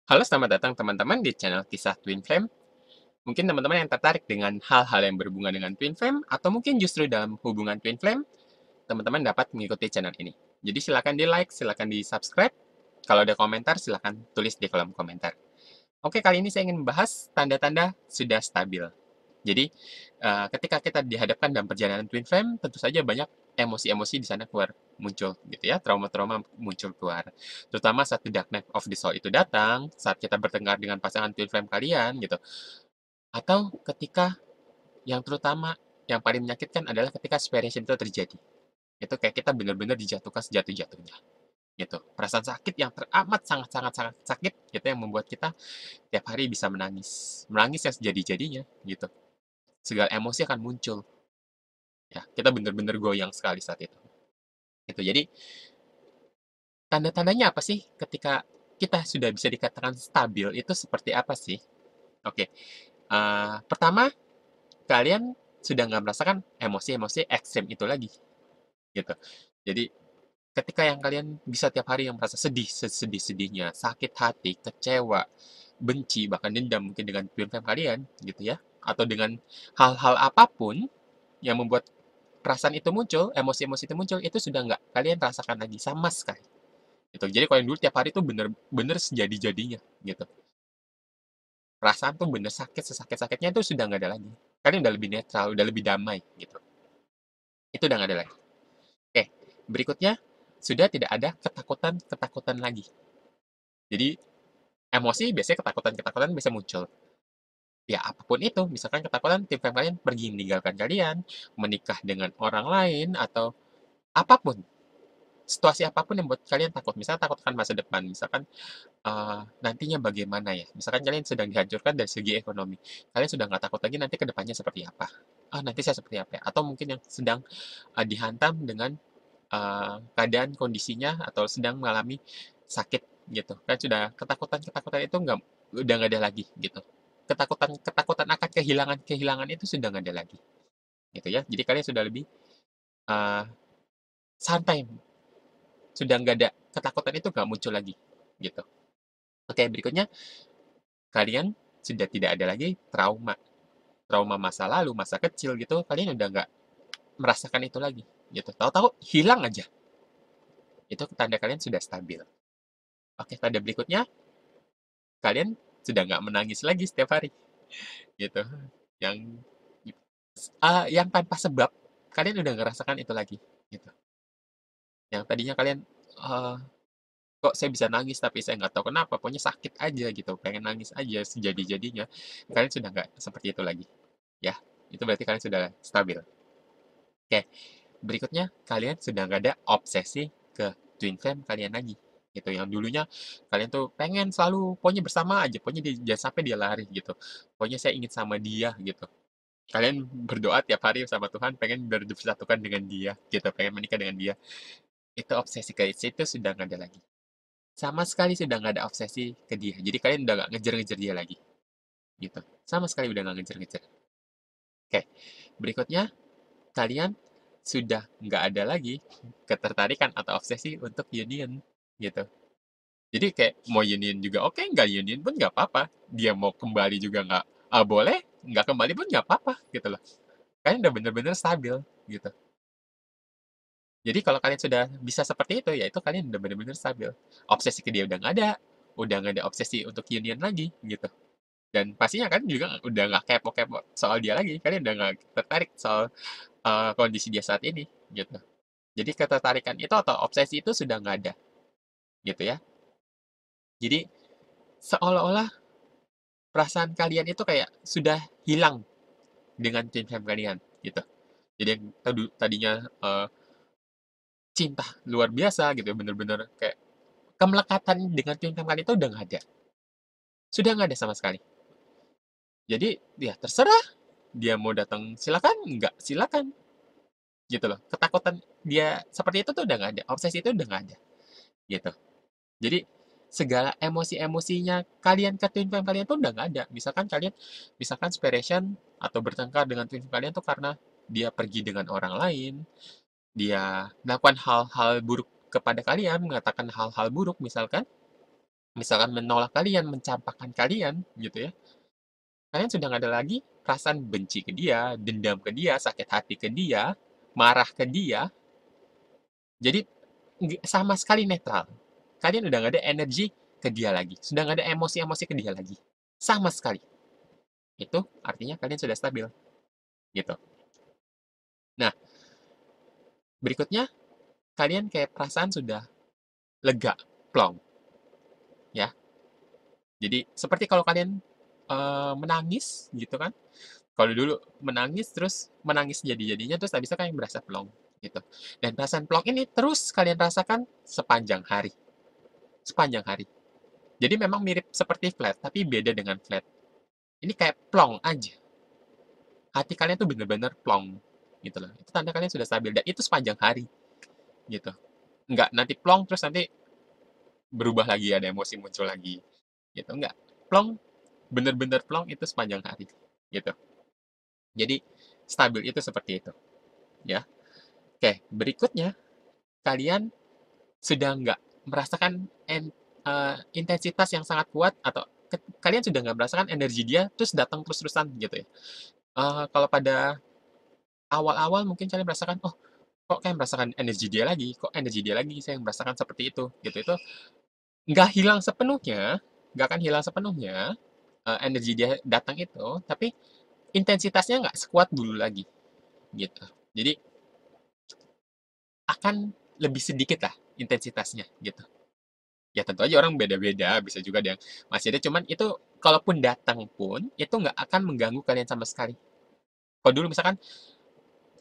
Halo, selamat datang teman-teman di channel Kisah Twin Flame. Mungkin teman-teman yang tertarik dengan hal-hal yang berhubungan dengan Twin Flame, atau mungkin justru dalam hubungan Twin Flame, teman-teman dapat mengikuti channel ini. Jadi silakan di like, silakan di subscribe. Kalau ada komentar, silakan tulis di kolom komentar. Oke, kali ini saya ingin membahas tanda-tanda sudah stabil. Jadi, ketika kita dihadapkan dalam perjalanan twin flame, tentu saja banyak emosi-emosi di sana keluar muncul gitu ya, trauma-trauma muncul keluar. Terutama saat the dark night of the soul itu datang, saat kita bertengkar dengan pasangan twin flame kalian gitu. Atau ketika yang terutama yang paling menyakitkan adalah ketika separation itu terjadi. Itu kayak kita benar-benar dijatuhkan sejatuh-jatuhnya gitu. Perasaan sakit yang teramat sangat-sangat sangat sakit gitu yang membuat kita tiap hari bisa menangis. Menangis yang sejadi-jadinya gitu. Segala emosi akan muncul. Ya, kita bener-bener goyang sekali saat itu. Gitu. Jadi, tanda-tandanya apa sih ketika kita sudah bisa dikatakan stabil itu seperti apa sih? Oke, pertama, kalian sudah nggak merasakan emosi-emosi ekstrim itu lagi, gitu. Jadi, ketika yang kalian bisa tiap hari yang merasa sedih, sesedih-sedihnya, sakit hati, kecewa, benci, bahkan dendam mungkin dengan twin flame kalian, gitu ya, atau dengan hal-hal apapun yang membuat perasaan itu muncul, emosi-emosi itu muncul, itu sudah nggak kalian rasakan lagi sama sekali. Gitu. Jadi kalau yang dulu tiap hari tuh bener-bener sejadi-jadinya gitu. Perasaan tuh bener sakit, sesakit-sakitnya itu sudah nggak ada lagi. Kalian udah lebih netral, udah lebih damai gitu. Itu udah nggak ada lagi. Oke, berikutnya sudah tidak ada ketakutan-ketakutan lagi. Jadi emosi biasanya ketakutan-ketakutan bisa muncul. Ya apapun itu, misalkan ketakutan tim kalian pergi meninggalkan kalian, menikah dengan orang lain, atau apapun. Situasi apapun yang buat kalian takut. Misalnya takut akan masa depan, misalkan nantinya bagaimana ya? Misalkan kalian sedang dihancurkan dari segi ekonomi, kalian sudah nggak takut lagi nanti ke depannya seperti apa? Ah, nanti saya seperti apa ya? Atau mungkin yang sedang dihantam dengan keadaan kondisinya atau sedang mengalami sakit gitu. Kan sudah ketakutan-ketakutan itu udah nggak ada lagi gitu. Ketakutan-ketakutan akan kehilangan-kehilangan itu sudah nggak ada lagi gitu ya. Jadi kalian sudah lebih uh, santai, sudah nggak ada ketakutan itu nggak muncul lagi gitu. Oke, berikutnya kalian sudah tidak ada lagi trauma. Trauma masa lalu, masa kecil gitu, kalian udah nggak merasakan itu lagi gitu. Tahu-tahu hilang aja. Itu tanda kalian sudah stabil. Oke, tanda berikutnya, kalian sudah nggak menangis lagi setiap hari gitu. Yang yang tanpa sebab, kalian udah ngerasakan itu lagi gitu. Yang tadinya kalian, eee, kok saya bisa nangis tapi saya nggak tahu kenapa, pokoknya sakit aja gitu, pengen nangis aja sejadi-jadinya. Kalian sudah nggak seperti itu lagi, ya. Itu berarti kalian sudah stabil. Oke, berikutnya kalian sudah nggak ada obsesi ke twin flame kalian lagi. Gitu, yang dulunya kalian tuh pengen selalu pokoknya bersama aja, pokoknya jangan sampai dia lari gitu. Pokoknya saya ingin sama dia gitu. Kalian berdoa tiap hari sama Tuhan pengen dipersatukan dengan dia gitu, pengen menikah dengan dia. Itu obsesi ke itu sudah nggak ada lagi. Sama sekali sudah nggak ada obsesi ke dia. Jadi kalian udah nggak ngejar-ngejar dia lagi gitu. Sama sekali udah nggak ngejar-ngejar. Oke, berikutnya kalian sudah nggak ada lagi ketertarikan atau obsesi untuk union gitu. Jadi kayak mau union juga oke, nggak union pun nggak apa-apa. Dia mau kembali juga nggak boleh, nggak kembali pun nggak apa-apa gitu loh. Kalian udah bener-bener stabil gitu. Jadi kalau kalian sudah bisa seperti itu, ya itu kalian udah bener-bener stabil. Obsesi ke dia udah nggak ada obsesi untuk union lagi gitu. Dan pastinya kan juga udah nggak kepo-kepo soal dia lagi. Kalian udah nggak tertarik soal kondisi dia saat ini gitu. Jadi ketertarikan itu atau obsesi itu sudah nggak ada gitu ya. Jadi seolah-olah perasaan kalian itu kayak sudah hilang dengan twin flame kalian gitu. Jadi yang tadinya cinta luar biasa gitu, bener-bener kayak kemelekatan dengan twin flame kalian itu udah nggak ada. Sudah nggak ada sama sekali. Jadi ya terserah dia mau datang silakan, nggak silakan gitu loh. Ketakutan dia seperti itu tuh udah nggak ada. Obsesi itu udah nggak ada gitu. Jadi segala emosi-emosinya kalian ke twin flame kalian tuh udah nggak ada. Misalkan separation atau bertengkar dengan twin flame kalian tuh karena dia pergi dengan orang lain, dia melakukan hal-hal buruk kepada kalian, mengatakan hal-hal buruk misalkan, misalkan menolak kalian, mencampakkan kalian, gitu ya, kalian sudah nggak ada lagi perasaan benci ke dia, dendam ke dia, sakit hati ke dia, marah ke dia. Jadi sama sekali netral. Kalian udah nggak ada energi ke dia lagi, sudah nggak ada emosi-emosi ke dia lagi, sama sekali. Itu artinya kalian sudah stabil, gitu. Nah, berikutnya kalian kayak perasaan sudah lega, plong, ya. Jadi seperti kalau kalian menangis gitu kan. Kalau dulu menangis terus menangis jadi-jadinya terus habis itu kalian berasa plong gitu. Dan perasaan plong ini terus kalian rasakan sepanjang hari. Sepanjang hari. Jadi memang mirip seperti flat, tapi beda dengan flat. Ini kayak plong aja. Hati kalian tuh bener-bener plong gitu loh. Itu tanda kalian sudah stabil dan itu sepanjang hari gitu. Enggak nanti plong terus nanti berubah lagi ada emosi muncul lagi gitu. Enggak. Plong bener-bener plong itu sepanjang hari gitu. Jadi stabil itu seperti itu ya. Oke, berikutnya kalian sudah nggak merasakan intensitas yang sangat kuat atau kalian sudah nggak merasakan energi dia terus datang terus-terusan gitu ya. Kalau pada awal-awal mungkin kalian merasakan, oh kok kayak merasakan energi dia lagi, kok energi dia lagi, saya merasakan seperti itu gitu. Itu nggak hilang sepenuhnya, nggak akan hilang sepenuhnya energi dia datang itu, tapi intensitasnya nggak sekuat dulu lagi gitu. Jadi akan lebih sedikit lah intensitasnya gitu. Ya tentu aja orang beda-beda, bisa juga ada yang masih ada, cuman itu kalaupun datang pun, itu nggak akan mengganggu kalian sama sekali. Kalau dulu misalkan,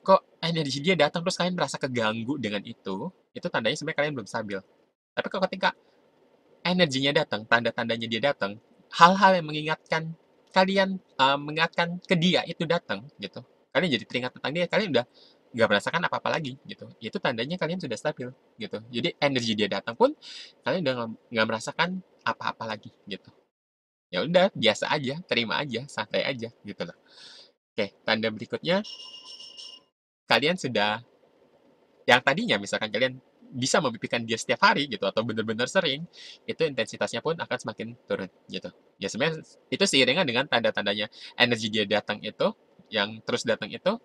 kok energi dia datang terus kalian merasa keganggu dengan itu tandanya sebenarnya kalian belum stabil. Tapi kalau ketika energinya datang, tanda-tandanya dia datang, hal-hal yang mengingatkan kalian, mengingatkan ke dia itu datang gitu. Kalian jadi teringat tentang dia, kalian udah nggak merasakan apa-apa lagi gitu. Itu tandanya kalian sudah stabil gitu. Jadi energi dia datang pun kalian udah nggak merasakan apa-apa lagi gitu. Ya udah biasa aja, terima aja, santai aja gitu loh. Oke, tanda berikutnya kalian sudah yang tadinya misalkan kalian bisa memimpikan dia setiap hari gitu atau benar-benar sering, itu intensitasnya pun akan semakin turun gitu. Ya sebenarnya itu seiringan dengan tanda-tandanya energi dia datang itu, yang terus datang itu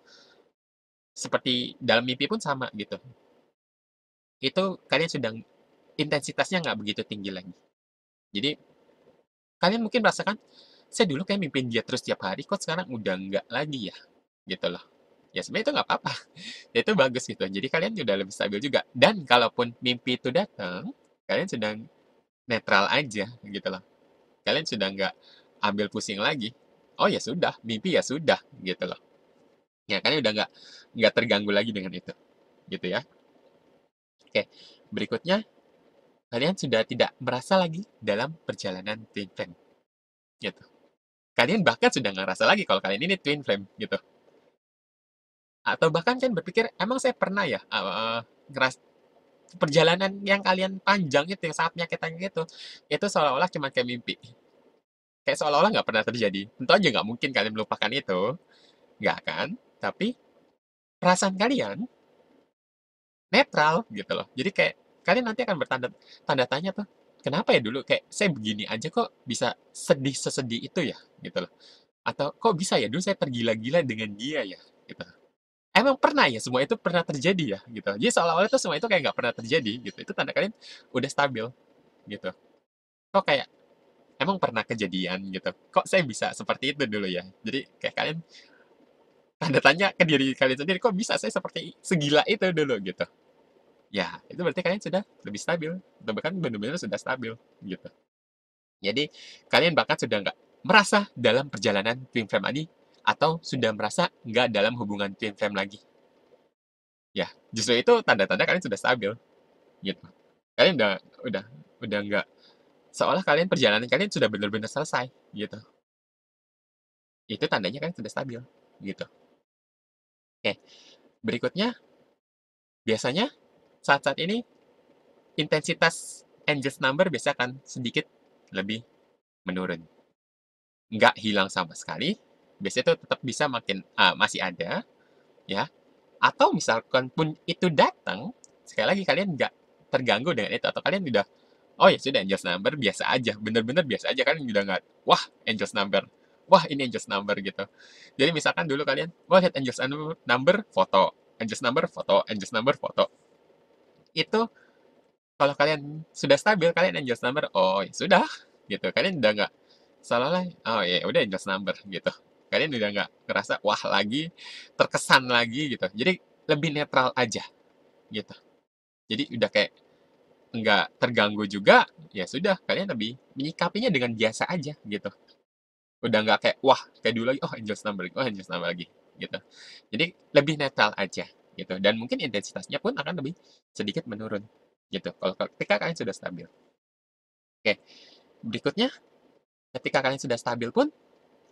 seperti dalam mimpi pun sama gitu. Itu kalian sudah intensitasnya nggak begitu tinggi lagi. Jadi kalian mungkin merasakan, saya dulu kayak mimpin dia terus tiap hari, kok sekarang udah nggak lagi ya, gitu loh. Ya sebenarnya itu nggak apa-apa, ya itu bagus gitu. Jadi kalian udah lebih stabil juga. Dan kalaupun mimpi itu datang, kalian sedang netral aja gitu loh. Kalian sudah nggak ambil pusing lagi. Oh ya sudah, mimpi ya sudah gitu loh. Ya kalian udah nggak terganggu lagi dengan itu, gitu ya. Oke, berikutnya kalian sudah tidak merasa lagi dalam perjalanan twin flame, gitu. Kalian bahkan sudah nggak ngerasa lagi kalau kalian ini twin flame gitu. Atau bahkan kan berpikir, emang saya pernah ya ngeras perjalanan yang kalian panjang itu, yang sangat menyakitkan itu seolah-olah cuma kayak mimpi. Kayak seolah-olah nggak pernah terjadi. Tentu aja nggak mungkin kalian melupakan itu, nggak kan? Tapi perasaan kalian netral gitu loh. Jadi kayak kalian nanti akan bertanda tanda tanya tuh, kenapa ya dulu kayak saya begini aja kok bisa sedih sesedih itu ya gitu loh. Atau kok bisa ya dulu saya tergila-gila dengan dia ya gitu. Emang pernah ya semua itu pernah terjadi ya gitu. Jadi seolah-olah itu semua itu kayak nggak pernah terjadi gitu. Itu tanda kalian udah stabil gitu. Kok kayak emang pernah kejadian gitu. Kok saya bisa seperti itu dulu ya. Jadi kayak kalian tanda tanya ke diri kalian sendiri, kok bisa saya seperti segila itu dulu gitu. Ya, itu berarti kalian sudah lebih stabil. Atau bahkan benar-benar sudah stabil gitu. Jadi kalian bahkan sudah nggak merasa dalam perjalanan twin flame ini atau sudah merasa nggak dalam hubungan twin flame lagi. Ya, justru itu tanda-tanda kalian sudah stabil gitu. Kalian udah udah nggak seolah kalian perjalanan kalian sudah benar-benar selesai gitu. Itu tandanya kalian sudah stabil gitu. Oke, berikutnya biasanya saat-saat ini intensitas angels number biasa akan sedikit lebih menurun. Nggak hilang sama sekali, biasanya itu tetap bisa makin masih ada ya. Atau misalkan pun itu datang, sekali lagi kalian nggak terganggu dengan itu atau kalian udah Oh ya sudah, Angel's Number biasa aja, bener-bener biasa aja, kan udah nggak, wah Angel's Number, wah ini Angel's Number gitu. Jadi misalkan dulu kalian, wah lihat Number, foto, Angel's Number, foto, Angel's Number, foto. Itu kalau kalian sudah stabil, kalian Angel's Number, oh ya sudah, gitu. Kalian udah nggak seolah-olah, oh ya udah Angel's Number gitu. Kalian udah nggak ngerasa wah lagi, terkesan lagi gitu. Jadi lebih netral aja gitu. Jadi udah kayak nggak terganggu juga, ya sudah, kalian lebih menyikapinya dengan biasa aja gitu. Udah nggak kayak, wah kayak dulu lagi, oh Angel's Number, oh Angel's Number lagi gitu. Jadi lebih netral aja gitu. Dan mungkin intensitasnya pun akan lebih sedikit menurun gitu. Kalau ketika kalian sudah stabil. Oke, berikutnya ketika kalian sudah stabil pun,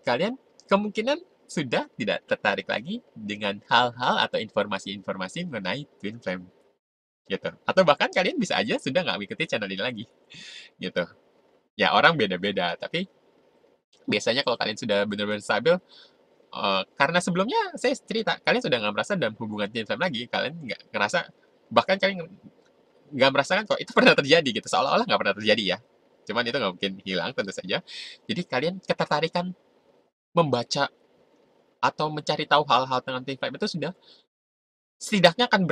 kalian kemungkinan sudah tidak tertarik lagi dengan hal-hal atau informasi-informasi mengenai twin flame gitu. Atau bahkan kalian bisa aja sudah nggak mengikuti channel ini lagi gitu. Ya orang beda-beda, tapi biasanya kalau kalian sudah benar-benar stabil, karena sebelumnya saya cerita, kalian sudah nggak merasa dalam hubungan twin flame lagi, kalian nggak ngerasa, bahkan kalian nggak merasakan kok itu pernah terjadi gitu, seolah-olah nggak pernah terjadi ya. Cuman itu nggak mungkin hilang tentu saja. Jadi kalian ketertarikan membaca atau mencari tahu hal-hal tentang twin flame itu sudah setidaknya akan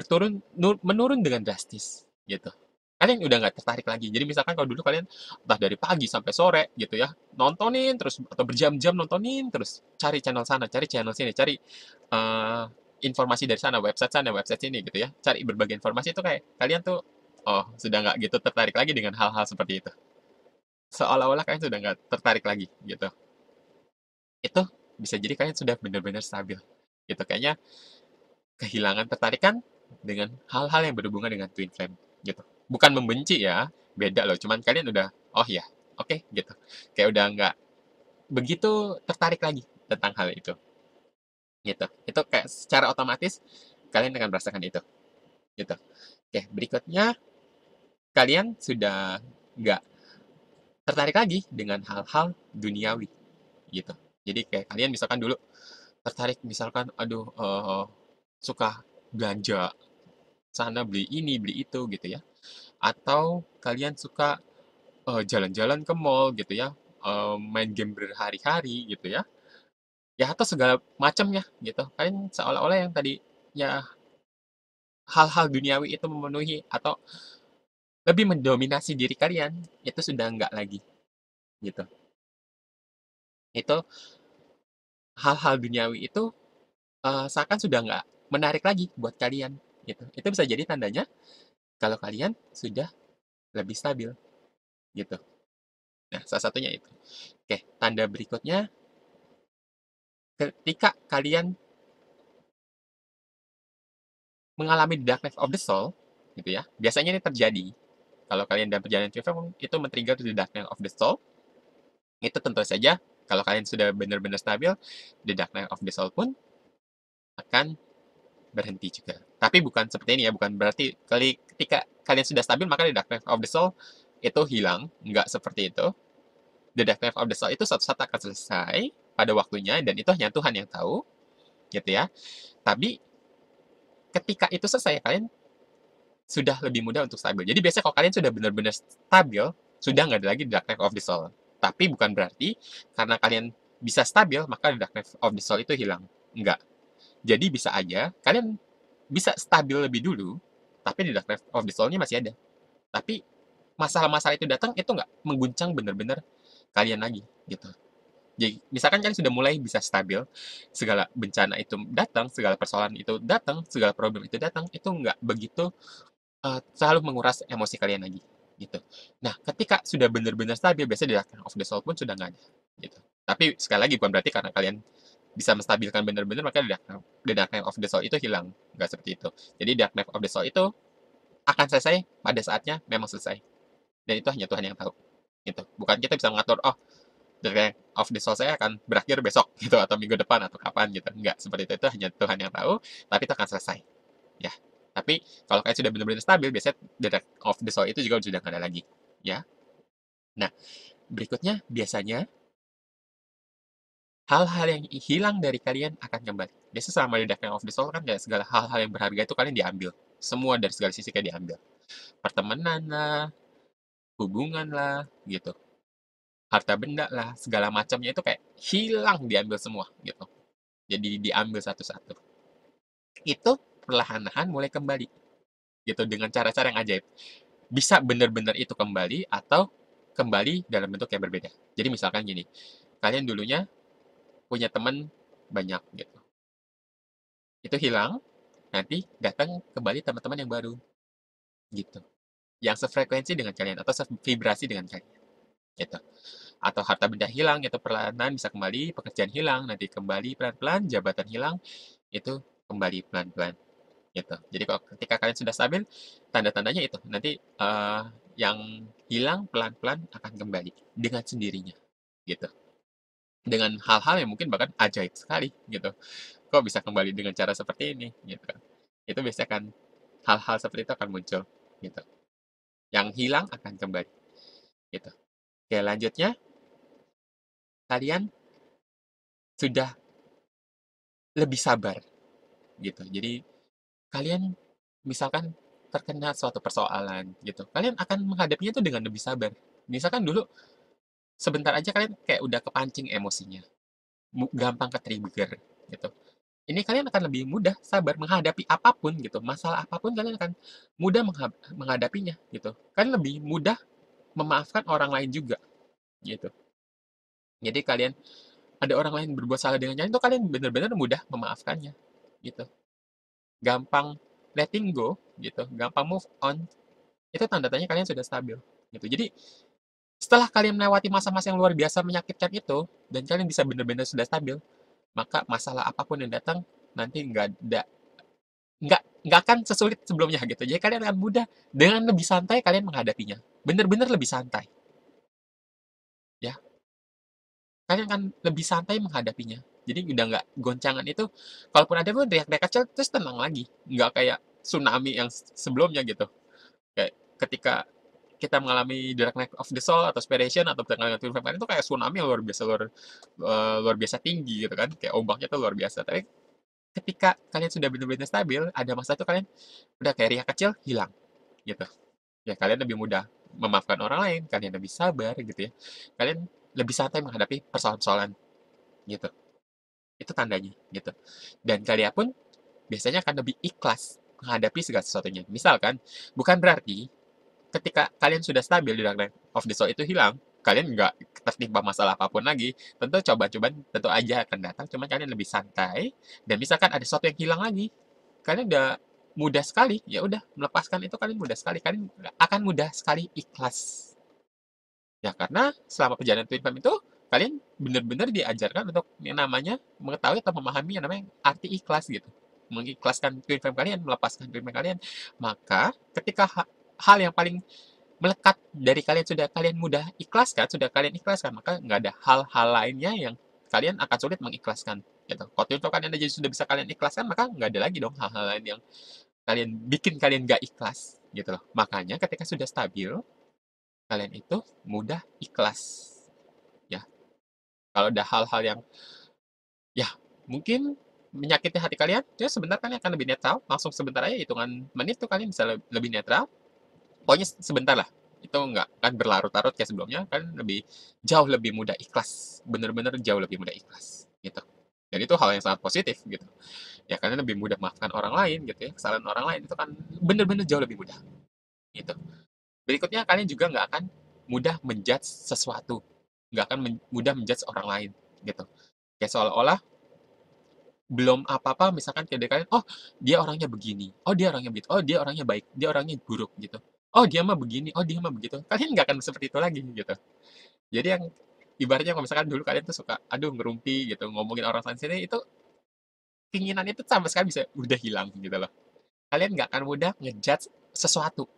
menurun dengan drastis gitu. Kalian udah nggak tertarik lagi. Jadi misalkan kalau dulu kalian entah dari pagi sampai sore gitu ya, nontonin terus atau berjam-jam nontonin terus, cari channel sana, cari channel sini, cari informasi dari sana, website sini gitu ya. Cari berbagai informasi itu kayak kalian tuh oh, sudah nggak gitu tertarik lagi dengan hal-hal seperti itu. Seolah-olah kalian sudah nggak tertarik lagi gitu. Itu bisa jadi kalian sudah benar-benar stabil gitu. Kayaknya kehilangan tertarikan dengan hal-hal yang berhubungan dengan twin flame gitu. Bukan membenci ya, beda loh. Cuman kalian udah, oh ya, oke gitu. Kayak udah nggak begitu tertarik lagi tentang hal itu gitu. Itu kayak secara otomatis kalian akan merasakan itu gitu. Oke, berikutnya kalian sudah nggak tertarik lagi dengan hal-hal duniawi gitu. Jadi kayak kalian misalkan dulu tertarik misalkan, aduh, suka belanja sana beli ini, beli itu gitu ya. Atau kalian suka jalan-jalan ke mall gitu ya, main game berhari-hari gitu ya. Ya atau segala macamnya gitu. Kalian seolah-olah yang tadi ya hal-hal duniawi itu memenuhi atau lebih mendominasi diri kalian, itu sudah enggak lagi gitu. Itu hal-hal duniawi itu seakan sudah nggak menarik lagi buat kalian gitu. Itu bisa jadi tandanya kalau kalian sudah lebih stabil gitu. Nah, salah satunya itu. Oke, tanda berikutnya ketika kalian mengalami dark night of the soul gitu ya. Biasanya ini terjadi kalau kalian dalam perjalanan film itu men-trigger the dark night of the soul. Itu tentu saja kalau kalian sudah benar-benar stabil, the dark night of the soul pun akan berhenti juga. Tapi bukan seperti ini ya, bukan berarti ketika kalian sudah stabil maka the dark night of the soul itu hilang, nggak seperti itu. The dark night of the soul itu suatu saat akan selesai pada waktunya dan itu hanya Tuhan yang tahu, gitu ya. Tapi ketika itu selesai, kalian sudah lebih mudah untuk stabil. Jadi biasanya kalau kalian sudah benar-benar stabil, sudah nggak ada lagi dark night of the soul. Tapi bukan berarti karena kalian bisa stabil, maka dark night of the soul itu hilang. Enggak. Jadi bisa aja kalian bisa stabil lebih dulu, tapi di dark night of the soul-nya masih ada. Tapi masalah-masalah itu datang, itu nggak mengguncang benar-benar kalian lagi, gitu. Jadi, misalkan kalian sudah mulai bisa stabil, segala bencana itu datang, segala persoalan itu datang, segala problem itu datang, itu nggak begitu selalu menguras emosi kalian lagi, gitu. Nah, ketika sudah benar-benar stabil, biasanya di Dark of the Soul pun sudah nggak ada, gitu. Tapi sekali lagi bukan berarti karena kalian bisa menstabilkan benar-benar maka the Dark Knight of the Soul itu hilang, nggak seperti itu. Jadi Dark Knight of the Soul itu akan selesai pada saatnya memang selesai, dan itu hanya Tuhan yang tahu, gitu. Bukan kita bisa mengatur, oh The Knight of the Soul saya akan berakhir besok gitu atau minggu depan atau kapan gitu. Enggak, seperti itu hanya Tuhan yang tahu, tapi itu akan selesai. Ya. Tapi kalau kalian sudah benar-benar stabil, biasanya The Dark of the Soul itu juga sudah nggak ada lagi. Ya. Nah, berikutnya biasanya hal-hal yang hilang dari kalian akan kembali. Biasanya selama di Dark Knight of the Soul kan kayak segala hal-hal yang berharga itu kalian diambil. Semua dari segala sisi kayak diambil. Pertemanan lah, hubungan lah, gitu. Harta benda lah, segala macamnya itu kayak hilang, diambil semua, gitu. Jadi diambil satu-satu. Itu perlahan-lahan mulai kembali, gitu, dengan cara-cara yang ajaib. Bisa benar-benar itu kembali atau kembali dalam bentuk yang berbeda. Jadi misalkan gini, kalian dulunya punya teman banyak gitu. Itu hilang, nanti datang kembali teman-teman yang baru gitu. Yang sefrekuensi dengan kalian atau sevibrasi dengan kalian gitu. Atau harta benda hilang itu perlahan bisa kembali, pekerjaan hilang nanti kembali pelan-pelan, jabatan hilang itu kembali pelan-pelan gitu. Jadi kalau ketika kalian sudah stabil, tanda-tandanya itu nanti yang hilang pelan-pelan akan kembali dengan sendirinya gitu. Dengan hal-hal yang mungkin bahkan ajaib sekali gitu. Kok bisa kembali dengan cara seperti ini gitu kan. Itu biasanya kan hal-hal seperti itu akan muncul gitu. Yang hilang akan kembali gitu. Oke, lanjutnya kalian sudah lebih sabar gitu. Jadi kalian misalkan terkena suatu persoalan gitu. Kalian akan menghadapinya itu dengan lebih sabar. Misalkan dulu sebentar aja kalian kayak udah kepancing emosinya, gampang ke-trigger gitu. Ini kalian akan lebih mudah sabar menghadapi apapun gitu, masalah apapun kalian akan mudah menghadapinya gitu. Kalian lebih mudah memaafkan orang lain juga gitu. Jadi kalian ada orang lain berbuat salah dengan kalian itu kalian benar-benar mudah memaafkannya gitu. Gampang letting go gitu, gampang move on. Itu tanda-tanya kalian sudah stabil gitu. Jadi setelah kalian melewati masa-masa yang luar biasa menyakitkan itu dan kalian bisa benar-benar sudah stabil, maka masalah apapun yang datang nanti nggak akan sesulit sebelumnya gitu. Jadi kalian akan mudah dengan lebih santai kalian menghadapinya. Bener-bener lebih santai, ya. Kalian akan lebih santai menghadapinya. Jadi udah nggak goncangan itu, kalaupun ada pun teriak-teriak kecil, terus tenang lagi. Nggak kayak tsunami yang sebelumnya gitu. Kayak ketika kita mengalami Dark Night of the Soul atau Spiration atau pertengahan Twin Flame itu kayak tsunami yang luar biasa tinggi gitu kan. Kayak ombaknya tuh luar biasa. Tapi ketika kalian sudah benar-benar stabil, ada masa itu kalian udah kayak riak kecil hilang gitu. Ya kalian lebih mudah memaafkan orang lain, kalian lebih sabar gitu ya. Kalian lebih santai menghadapi persoalan-persoalan gitu. Itu tandanya gitu. Dan kalian pun biasanya akan lebih ikhlas menghadapi segala sesuatunya. Misalkan, bukan berarti ketika kalian sudah stabil di Dark Knight of the Soul itu hilang, kalian nggak tertimpa masalah apapun lagi. Tentu coba-coba tentu aja akan datang, cuman kalian lebih santai. Dan misalkan ada sesuatu yang hilang lagi, kalian udah mudah sekali, ya udah melepaskan itu kalian mudah sekali. Kalian akan mudah sekali ikhlas. Ya karena selama perjalanan Twin Flame itu kalian benar-benar diajarkan untuk yang namanya mengetahui atau memahami yang namanya arti ikhlas gitu. Mengikhlaskan Twin Flame kalian, melepaskan Twin Flame kalian. Maka ketika hal yang paling melekat dari kalian sudah kalian mudah ikhlaskan, sudah kalian ikhlaskan, maka nggak ada hal-hal lainnya yang kalian akan sulit mengikhlaskan. Gitu. Kalau Twin Flame kalian aja sudah bisa kalian ikhlaskan, maka nggak ada lagi dong hal-hal lain yang kalian nggak ikhlas gitu loh. Makanya ketika sudah stabil, kalian itu mudah ikhlas ya. Kalau ada hal-hal yang ya mungkin menyakiti hati kalian, ya sebentar kalian akan lebih netral, langsung sebentar aja hitungan menit tuh kalian bisa lebih netral. Pokoknya sebentar lah. Itu nggak akan berlarut-larut kayak sebelumnya, kan jauh lebih mudah ikhlas. Bener-bener jauh lebih mudah ikhlas gitu. Dan itu hal yang sangat positif gitu. Ya kalian lebih mudah maafkan orang lain gitu ya. Kesalahan orang lain itu kan bener-bener jauh lebih mudah gitu. Berikutnya kalian juga nggak akan mudah menjudge sesuatu, nggak akan mudah menjudge orang lain gitu. Kayak seolah-olah belum apa-apa misalkan kayak dari kalian, oh dia orangnya begini, oh dia orangnya begitu, oh dia orangnya baik, dia orangnya buruk gitu. Oh dia mah begini, oh dia mah begitu. Kalian nggak akan seperti itu lagi gitu. Jadi yang ibaratnya kalau misalkan dulu kalian tuh suka, aduh ngerumpi gitu, ngomongin orang sana sini itu keinginan itu sama sekali bisa udah hilang gitu loh. Kalian nggak akan mudah ngejudge sesuatu,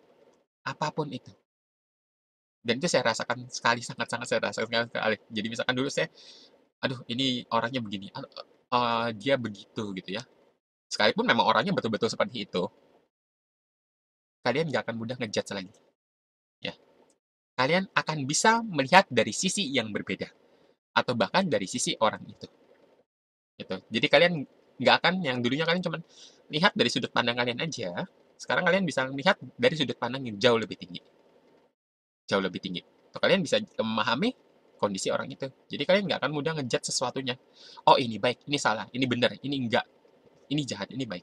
apapun itu. Dan itu saya rasakan sekali, sangat-sangat saya rasakan sekali. Jadi misalkan dulu saya, aduh ini orangnya begini, dia begitu gitu ya. Sekalipun memang orangnya betul-betul seperti itu, kalian nggak akan mudah ngejudge lagi. Ya, kalian akan bisa melihat dari sisi yang berbeda atau bahkan dari sisi orang itu. Gitu. Jadi kalian nggak akan yang dulunya kalian cuma lihat dari sudut pandang kalian aja, sekarang kalian bisa melihat dari sudut pandang yang jauh lebih tinggi. jauh lebih tinggi. Atau kalian bisa memahami kondisi orang itu. Jadi kalian nggak akan mudah ngejudge sesuatunya. Oh ini baik, ini salah, ini benar, ini enggak, ini jahat, ini baik.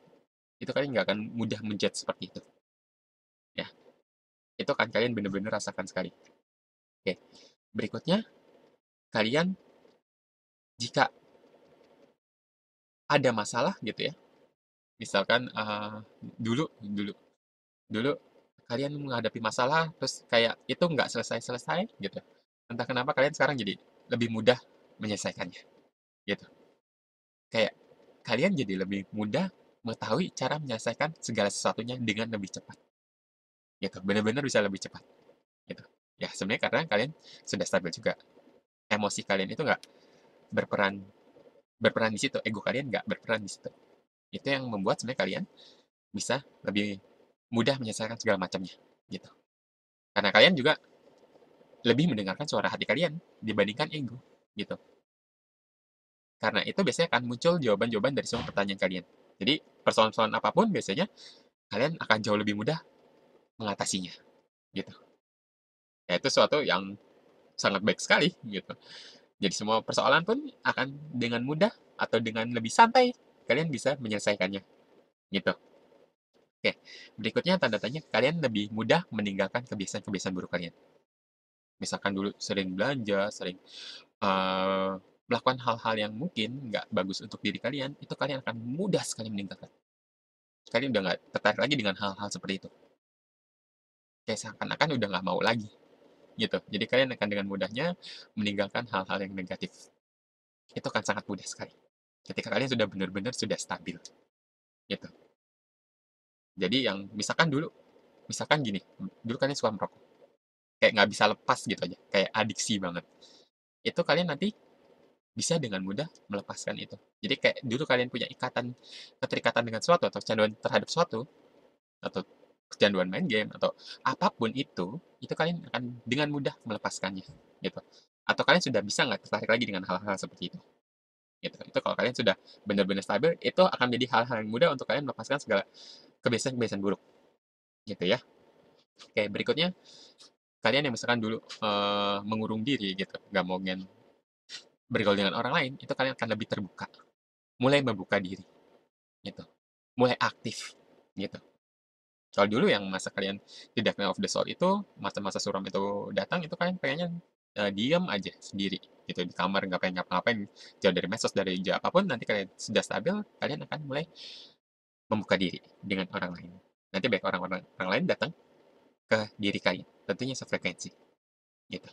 Itu kalian nggak akan mudah menjudge seperti itu. Ya, itu kan kalian benar-benar rasakan sekali. Oke, berikutnya kalian jika ada masalah gitu ya, misalkan dulu dulu dulu kalian menghadapi masalah terus kayak itu nggak selesai-selesai gitu. Entah kenapa kalian sekarang jadi lebih mudah menyelesaikannya gitu. Kayak kalian jadi lebih mudah mengetahui cara menyelesaikan segala sesuatunya dengan lebih cepat gitu. Benar-benar bisa lebih cepat gitu. Ya sebenarnya karena kalian sudah stabil juga. Emosi kalian itu nggak berperan berperan di situ, ego kalian nggak berperan di situ. Itu yang membuat sebenarnya kalian bisa lebih mudah menyelesaikan segala macamnya gitu. Karena kalian juga lebih mendengarkan suara hati kalian dibandingkan ego gitu. Karena itu biasanya akan muncul jawaban-jawaban dari semua pertanyaan kalian. Jadi persoalan-persoalan apapun biasanya kalian akan jauh lebih mudah mengatasinya gitu. Ya itu suatu yang sangat baik sekali gitu. Jadi semua persoalan pun akan dengan mudah atau dengan lebih santai kalian bisa menyelesaikannya gitu. Oke, berikutnya tanda tanya kalian lebih mudah meninggalkan kebiasaan-kebiasaan buruk kalian. Misalkan dulu sering belanja, sering eee, melakukan hal-hal yang mungkin nggak bagus untuk diri kalian, itu kalian akan mudah sekali meninggalkan. Kalian udah nggak tertarik lagi dengan hal-hal seperti itu. Kayak seakan-akan udah nggak mau lagi, gitu. Jadi kalian akan dengan mudahnya meninggalkan hal-hal yang negatif. Itu akan sangat mudah sekali. Ketika kalian sudah benar-benar sudah stabil, gitu. Jadi yang misalkan gini, dulu kalian suka merokok, kayak nggak bisa lepas gitu aja, kayak adiksi banget. Itu kalian nanti bisa dengan mudah melepaskan itu. Jadi kayak dulu kalian punya keterikatan dengan suatu atau kecanduan terhadap suatu atau kecanduan main game atau apapun itu kalian akan dengan mudah melepaskannya gitu. Atau kalian sudah bisa nggak tertarik lagi dengan hal-hal seperti itu gitu. Itu kalau kalian sudah benar-benar stabil, itu akan menjadi hal-hal yang mudah untuk kalian melepaskan segala kebiasaan-kebiasaan buruk gitu ya. Oke, berikutnya kalian yang misalkan dulu mengurung diri gitu, nggak mau bergaul dengan orang lain, itu kalian akan lebih terbuka, mulai membuka diri gitu, mulai aktif gitu. Kalau dulu yang masa kalian tidak Night of the Soul itu, masa-masa suram itu datang, itu kalian pengennya diem aja sendiri gitu di kamar, nggak pengen ngapa-ngapain, jauh dari medsos, dari jauh apapun, nanti kalian sudah stabil, kalian akan mulai membuka diri dengan orang lain. Nanti baik orang-orang orang lain datang ke diri kalian, tentunya sefrekuensi gitu.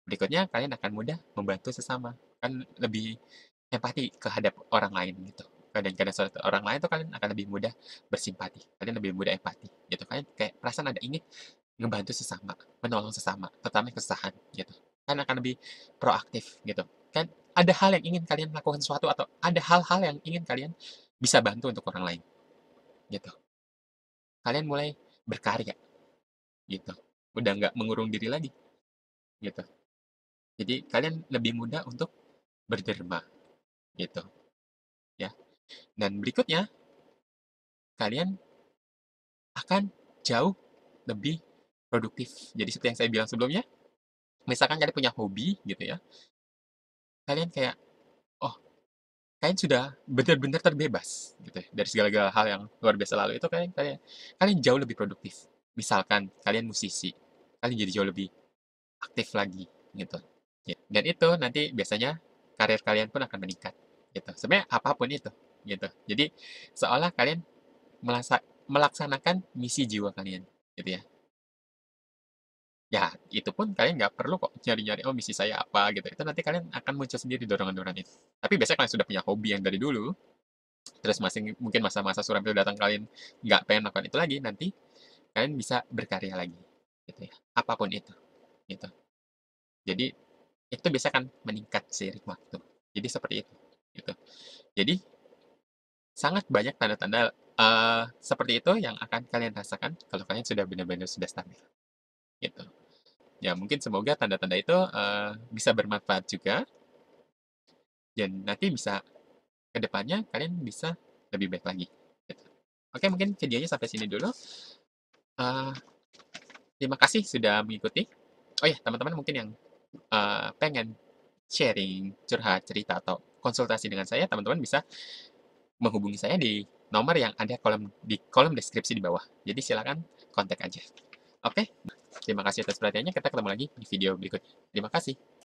Berikutnya kalian akan mudah membantu sesama, kan lebih empati kehadap orang lain gitu. Dan kadang suatu orang lain tuh kalian akan lebih mudah bersimpati, kalian lebih mudah empati gitu. Kalian kayak perasaan ada ingin ngebantu sesama, menolong sesama, terutama kesusahan gitu. Kan akan lebih proaktif gitu. Kan ada hal yang ingin kalian lakukan sesuatu atau ada hal-hal yang ingin kalian bisa bantu untuk orang lain gitu. Kalian mulai berkarya gitu. Udah nggak mengurung diri lagi gitu. Jadi kalian lebih mudah untuk berderma gitu ya. Dan berikutnya kalian akan jauh lebih produktif. Jadi seperti yang saya bilang sebelumnya, misalkan kalian punya hobi gitu ya, kalian kayak, oh kalian sudah benar-benar terbebas gitu ya, dari segala hal yang luar biasa lalu itu kalian kalian kalian jauh lebih produktif. Misalkan kalian musisi, kalian jadi jauh lebih aktif lagi gitu. Ya. Dan itu nanti biasanya karir kalian pun akan meningkat gitu. Sebenarnya apapun itu gitu. Jadi seolah kalian melaksanakan misi jiwa kalian gitu ya. Ya, itu pun kalian nggak perlu kok nyari-nyari, "Oh, misi saya apa?" Gitu. Itu nanti kalian akan muncul sendiri dorongan-dorongan itu. Tapi biasanya kalian sudah punya hobi yang dari dulu, terus masih mungkin masa-masa suram itu datang kalian nggak pengen melakukan itu lagi, nanti kalian bisa berkarya lagi, gitu ya. Apapun itu, gitu. Jadi, itu biasanya akan meningkat seiring waktu. Jadi seperti itu, gitu. Jadi, sangat banyak tanda-tanda, seperti itu yang akan kalian rasakan kalau kalian sudah benar-benar sudah stabil, gitu. Ya mungkin semoga tanda-tanda itu bisa bermanfaat juga dan nanti bisa ke depannya kalian bisa lebih baik lagi. Gitu. Oke mungkin videonya sampai sini dulu. Eh, terima kasih sudah mengikuti. Oh ya, teman-teman mungkin yang pengen sharing, curhat, cerita, atau konsultasi dengan saya, teman-teman bisa menghubungi saya di nomor yang ada di kolom deskripsi di bawah. Jadi silakan kontak aja. Oke, terima kasih atas perhatiannya. Kita ketemu lagi di video berikutnya. Terima kasih.